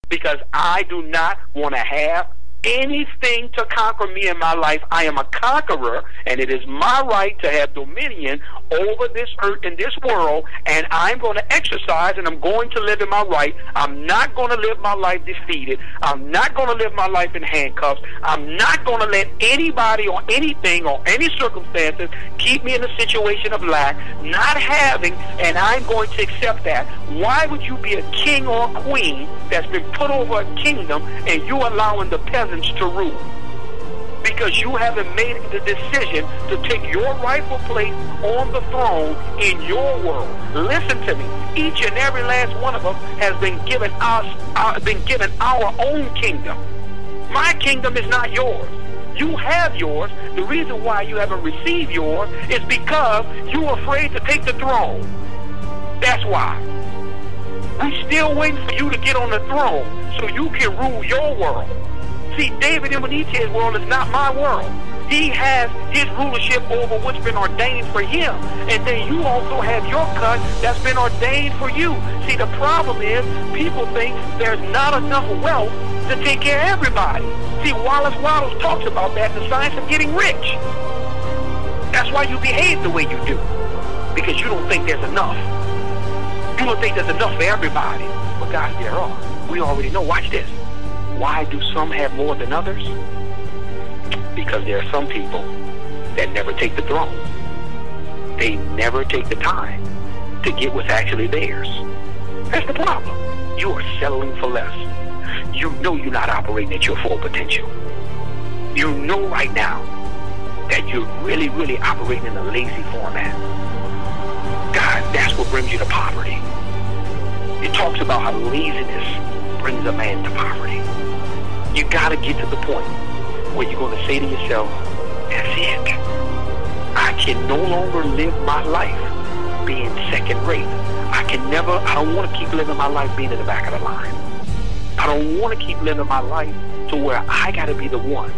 because I do not want to have anything to conquer me in my life. I am a conqueror, and it is my right to have dominion over this earth and this world, and I'm going to exercise, and I'm going to live in my right. I'm not going to live my life defeated. I'm not going to live my life in handcuffs. I'm not going to let anybody or anything or any circumstances keep me in a situation of lack, not having, and I'm going to accept that. Why would you be a king or a queen that's been put over a kingdom and you allowing the peasants to rule? Because you haven't made the decision to take your rightful place on the throne in your world. Listen to me. Each and every last one of us has been given our own kingdom. My kingdom is not yours. You have yours. The reason why you haven't received yours is because you're afraid to take the throne. That's why. We're still waiting for you to get on the throne so you can rule your world. See, David and Benitez's world is not my world. He has his rulership over what's been ordained for him. And then you also have your cut that's been ordained for you. See, the problem is people think there's not enough wealth to take care of everybody. See, Wallace talks about that in The Science of Getting Rich. That's why you behave the way you do. Because you don't think there's enough. You don't think there's enough for everybody. But guys, there are. We already know. Watch this. Why do some have more than others? Because there are some people that never take the throne. They never take the time to get what's actually theirs. That's the problem. You are settling for less. You know you're not operating at your full potential. You know right now that you're really, really operating in a lazy format. God, that's what brings you to poverty. It talks about how laziness brings a man to poverty. You got to get to the point where you're going to say to yourself, that's it. I can no longer live my life being second rate. I don't want to keep living my life being in the back of the line. I don't want to keep living my life to where I got to be the one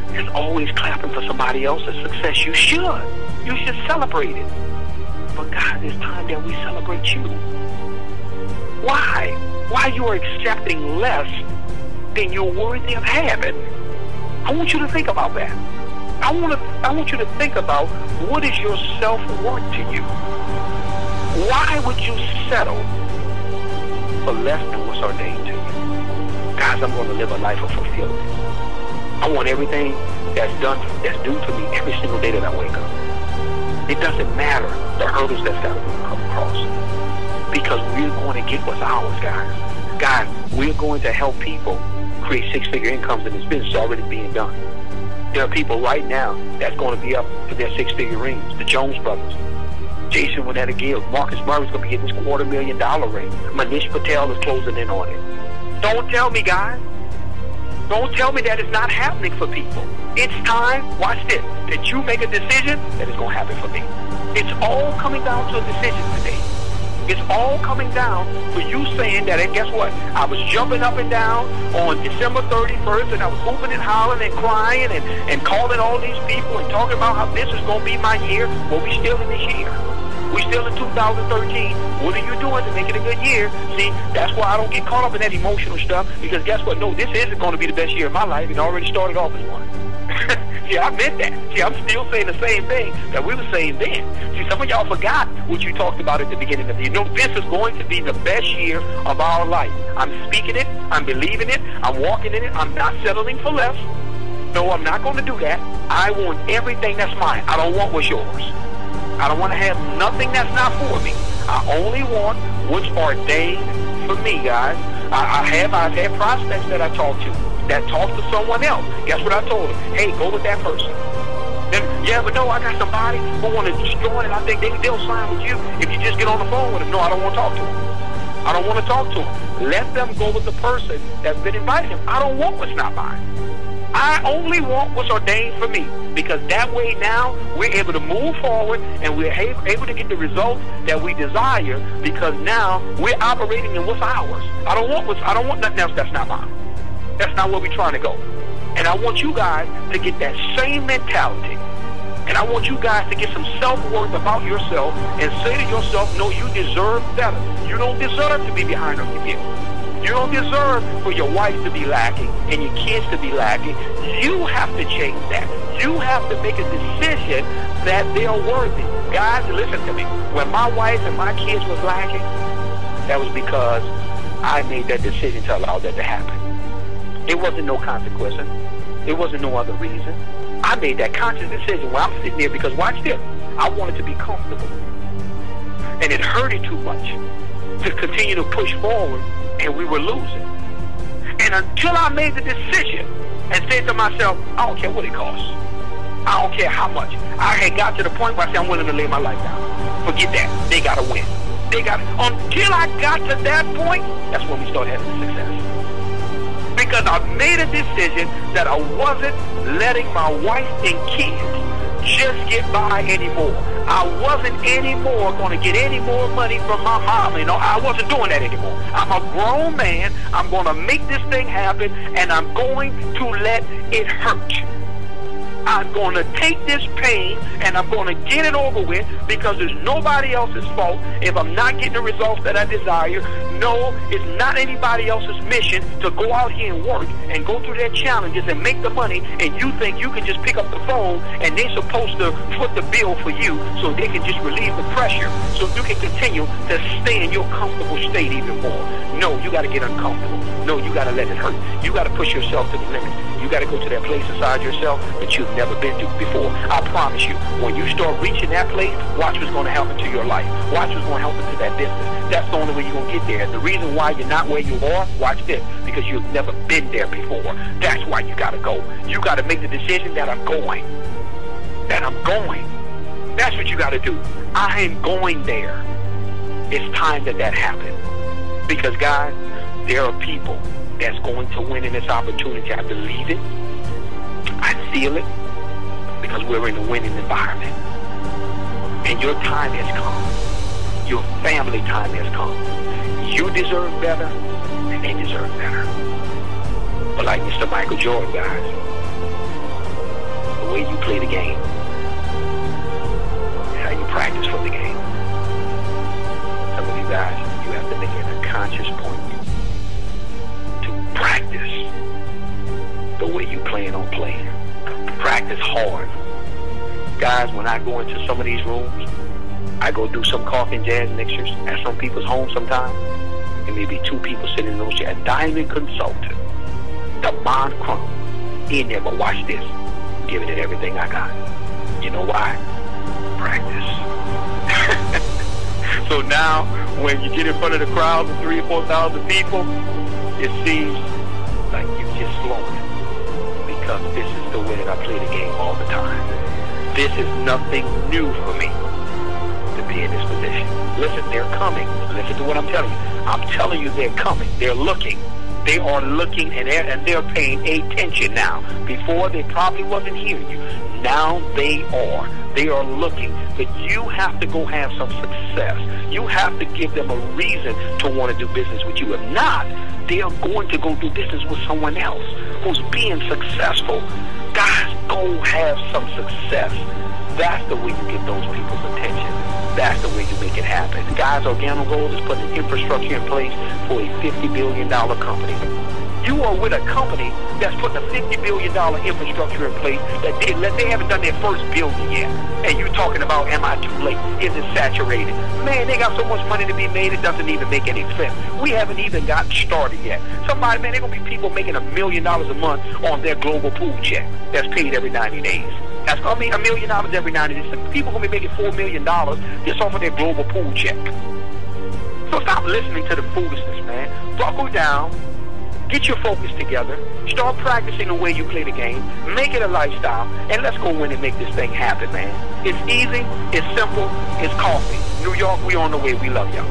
that's always clapping for somebody else's success. You should. You should celebrate it. But God, it's time that we celebrate you. Why? Why you are accepting less than you're worthy of having? I want you to think about that. I want you to think about what is your self-worth to you. Why would you settle for less than what's ordained to you? Guys, I'm going to live a life of fulfillment. I want everything that's due to me every single day that I wake up. It doesn't matter the hurdles that's got to come across, because we're going to get what's ours, guys. Guys, we're going to help people create six-figure incomes, and this business is already being done. There are people right now that's going to be up for their six-figure rings. The Jones brothers, Jason Winetta Gill, Marcus Murray's going to be getting this $250,000 ring. Manish Patel is closing in on it. Don't tell me, guys. Don't tell me that it's not happening for people. It's time, watch this, that you make a decision that it's going to happen for me. It's all coming down to a decision today. It's all coming down for you saying that, and guess what? I was jumping up and down on December 31st, and I was hooping and hollering and crying and calling all these people and talking about how this is going to be my year. Well, we still in this year. We still in 2013. What are you doing to make it a good year? See, that's why I don't get caught up in that emotional stuff, because guess what? No, this isn't going to be the best year of my life. It already started off as one. See, I meant that. See, I'm still saying the same thing that we were saying then. See, some of y'all forgot what you talked about at the beginning of the year. No, this is going to be the best year of our life. I'm speaking it. I'm believing it. I'm walking in it. I'm not settling for less. No, I'm not going to do that. I want everything that's mine. I don't want what's yours. I don't want to have nothing that's not for me. I only want what's ordained for me, guys. I've had prospects that I talk to that talk to someone else. Guess what I told them? Hey, go with that person. Then, yeah, but no, I got somebody who want to destroy it. I think they'll sign with you if you just get on the phone with them. No, I don't want to talk to them. I don't want to talk to them. Let them go with the person that's been inviting them. I don't want what's not mine. I only want what's ordained for me, because that way now we're able to move forward and we're able to get the results that we desire, because now we're operating in what's ours. I don't want nothing else that's not mine. That's not where we're trying to go. And I want you guys to get that same mentality. And I want you guys to get some self-worth about yourself and say to yourself, no, you deserve better. You don't deserve to be behind on your bill. You don't deserve for your wife to be lacking and your kids to be lacking. You have to change that. You have to make a decision that they're worthy. Guys, listen to me. When my wife and my kids was lacking, that was because I made that decision to allow that to happen. It wasn't no consequence. It wasn't no other reason. I made that conscious decision where I'm sitting there because, watch this, I wanted to be comfortable. And it hurted too much to continue to push forward, and we were losing. And until I made the decision and said to myself, I don't care what it costs. I don't care how much. I had got to the point where I said, I'm willing to lay my life down. Forget that. They got to win. They got until I got to that point, that's when we started having success. Because I made a decision that I wasn't letting my wife and kids just get by anymore. I wasn't anymore going to get any more money from my mom. You know, I wasn't doing that anymore. I'm a grown man. I'm going to make this thing happen, and I'm going to let it hurt. I'm going to take this pain and I'm going to get it over with because it's nobody else's fault if I'm not getting the results that I desire. No, it's not anybody else's mission to go out here and work and go through their challenges and make the money, and you think you can just pick up the phone and they're supposed to foot the bill for you so they can just relieve the pressure so you can continue to stay in your comfortable state even more. No, you got to get uncomfortable. No, you got to let it hurt. You got to push yourself to the limit. You got to go to that place inside yourself that you've never been to before. I promise you, when you start reaching that place, watch what's going to happen to your life. Watch what's going to happen to that business. That's the only way you're going to get there. The reason why you're not where you are, watch this, because you've never been there before. That's why you got to go. You got to make the decision that I'm going. That I'm going. That's what you got to do. I am going there. It's time that that happens. Because, guys, there are people that's going to win in this opportunity. I believe it. I feel it. Because we're in a winning environment. And your time has come. Your family time has come. You deserve better, and they deserve better. But like Mr. Michael Jordan, guys, the way you play the game is how you practice for the game. Some of you guys, you have to make it a conscious point to practice the way you plan on playing. Practice hard. Guys, when I go into some of these rooms, I go do some coffee and jazz mixers at some people's homes sometimes, and maybe two people sitting in those chairs. A diamond consultant, the Crump, in there, but watch this, giving it everything I got. You know why? Practice. So now, when you get in front of the crowd of 3,000 or 4,000 people, it seems like you're just flowing, because this is the way that I play the game all the time. This is nothing new for me to be in this position. Listen, they're coming. Listen to what I'm telling you. I'm telling you they're coming. They're looking. They are looking, and they're paying attention now. Before, they probably wasn't hearing you. Now they are. They are looking. But you have to go have some success. You have to give them a reason to want to do business with you. If not, they are going to go do business with someone else who's being successful. Guys, go have some success. That's the way you get those people's attention. That's the way you make it happen. Guys, Organo Gold is putting infrastructure in place for a $50 billion company. You are with a company that's putting a $50 billion infrastructure in place that they haven't done their first billion yet. And you're talking about, am I too late? Is it saturated? Man, they got so much money to be made, it doesn't even make any sense. We haven't even gotten started yet. Somebody, man, they're going to be people making $1 million a month on their global pool check that's paid every 90 days. That's going to mean $1 million every 90 days. People are going to be making $4 million just off of their global pool check. So stop listening to the foolishness, man. Buckle down. Get your focus together. Start practicing the way you play the game. Make it a lifestyle. And let's go in and make this thing happen, man. It's easy. It's simple. It's coffee. New York, we on the way. We love y'all.